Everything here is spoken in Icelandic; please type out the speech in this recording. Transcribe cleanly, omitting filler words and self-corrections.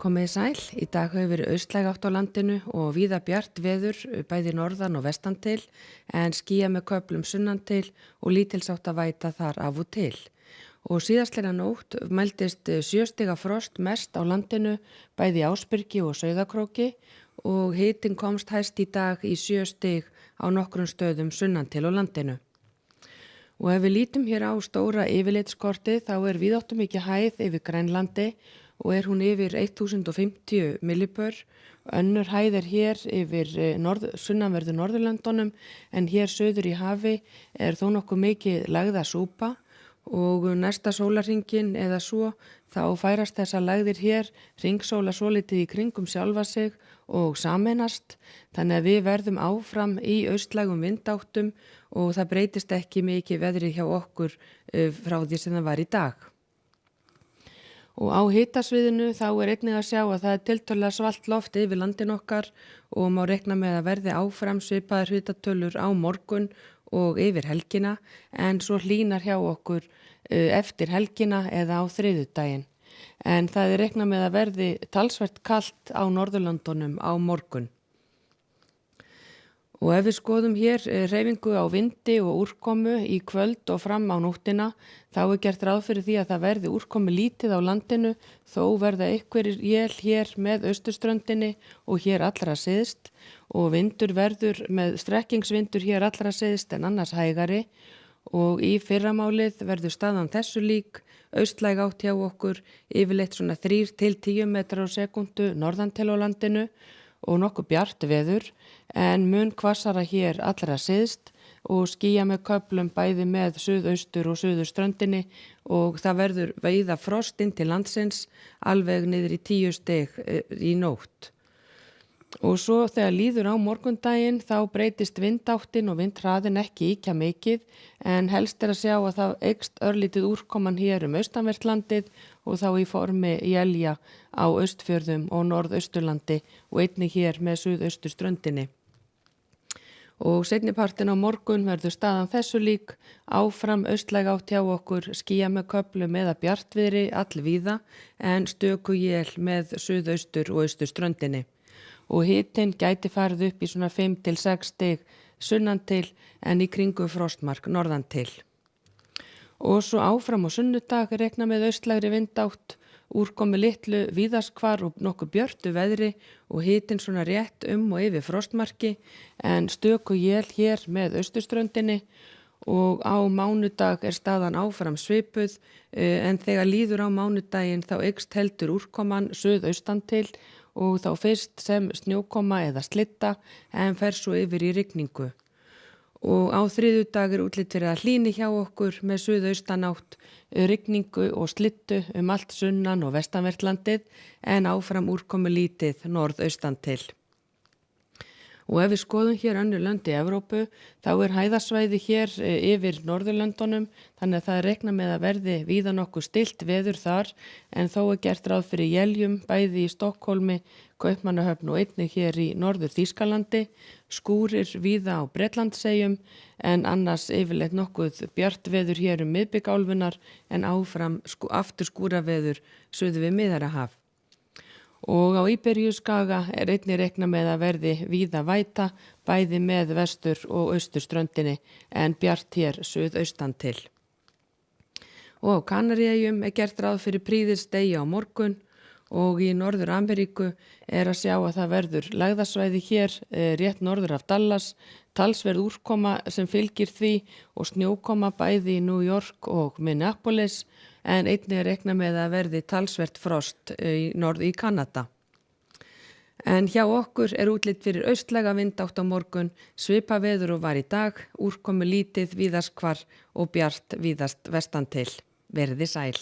Komiði sæl, í dag hefur verið austlæg átt á landinu og víða bjart veður bæði norðan og vestan til en skýja með köflum sunnan til og lítilsátt að væta þar af og til. Og síðastlega nótt mældist 7 stiga frost mest á landinu bæði í Ásbyrgi og Sauðakróki og hitinn komst hæst í dag í 7 stig á nokkrum stöðum sunnan til á landinu. Og ef við lítum hér á stóra yfirlitskortið þá víðáttumikið hæð yfir Grænlandi og hún yfir 1050 millibör. Önnur hæð hér yfir sunnanverðu Norðurlöndunum en hér söður í hafi þó nokkuð mikið lægða súpa og næsta sólarhringinn eða svo þá færast þessar lægðir hér hringsóla svolítið í kringum sjálfa sig og sameinast þannig að við verðum áfram í austlægum vindáttum og það breytist ekki mikið veðrið hjá okkur frá því sem það var í dag. Og á hitasviðinu þá einnig að sjá að það tiltölulega svalt loft yfir landin okkar og má reikna með að verði áfram svipaðar hitatölur á morgun og yfir helgina en svo hlýnar hjá okkur eftir helgina eða á þriðjudaginn. En það reikna með að verði talsvert kalt á Norðurlöndunum á morgun. Og ef við skoðum hér hreyfingu á vindi og úrkomu í kvöld og fram á nóttina, þá gert ráð fyrir því að það verði úrkomu lítið á landinu, þó verða einhverjir él hér með austurströndinni og hér allra syðst og vindur verður með strekkingsvindur hér allra syðst en annars hægari og í fyrramálið verður staðan þessu lík, austlæg átt hjá okkur, yfirleitt svona 3 til 10 metrar á sekundu norðan til á landinu og nokkuð bjart veður en mun hvassara hér allra syðst og skýja með köflum bæði með suðaustur og suðurströndinni og það verður víða frost inn til landsins alveg niður í 10 stig í nótt. Og svo þegar líður á morgundaginn þá breytist vindáttin og vindhraðin ekki ýkja mikið en helst að sjá að það eykst örlítið úrkoman hér austanvert landið og þá í formi élja á Austfjörðum og Norðausturlandi og einnig hér með suðausturströndinni. Og seinnipartin á morgun verður staðan þessu lík, áfram austlæg átt hjá okkur, skýja með köflum eða bjartviðri allvíða en stöku él með suðaustur og austurströndinni. Og hitinn gæti farið upp í svona 5 til 6 stig sunnan til en í kringum frostmark norðan til. Og svo áfram á sunnudag reikna með austlægri vindátt, úrkomi litlu víðaskvar og nokkuð björtu veðri og hitinn svona rétt og yfir frostmarki en stöku él hér með austurströndinni og á mánudag staðan áfram svipuð en þegar líður á mánudaginn þá eykst heldur úrkoman suðaustan til og þá fyrst sem snjókoma eða slitta en fer svo yfir í rigningu. Og á þriðjudag útlit fyrir að hlýni hjá okkur með suðaustanátt, rigningu og slittu allt sunnan og vestanvert landið en áfram úrkomu lítið norðaustan til. Og ef við skoðum hér önnur lönd í Evrópu, þá hæðasvæði hér yfir Norðurlöndunum, þannig að það reikna með að verði víða nokkuð stillt veður þar, en þó gert ráð fyrir éljum bæði í Stokkhólmi, Kaupmannahöfn og einnig hér í Norður-Þýskalandi, skúrir víða á Bretlandseyjum, en annars yfirleitt nokkuð bjart veður hér miðbikálfunnar, en áfram aftur skúraveður suður við Miðjarðarhaf. Og á Íberíuskaga einnig reikna með að verði víða væta bæði með vestur og austurströndinni en bjart hér suðaustan til. Og á Kanaríeyjum gert ráð fyrir prýðisdegi á morgun og í Norður Ameríku að sjá að það verður lægðasvæði hér rétt norður af Dallas, talsverð úrkoma sem fylgir því og snjókoma bæði í New York og Minneapolis en einnig reikna með að verði talsvert frost í Kanada. En hjá okkur útlit fyrir austlæga vindátt á morgun, svipa veður og var í dag, úrkomu lítið víðast hvar og bjart víðast vestan til. Verði sæl.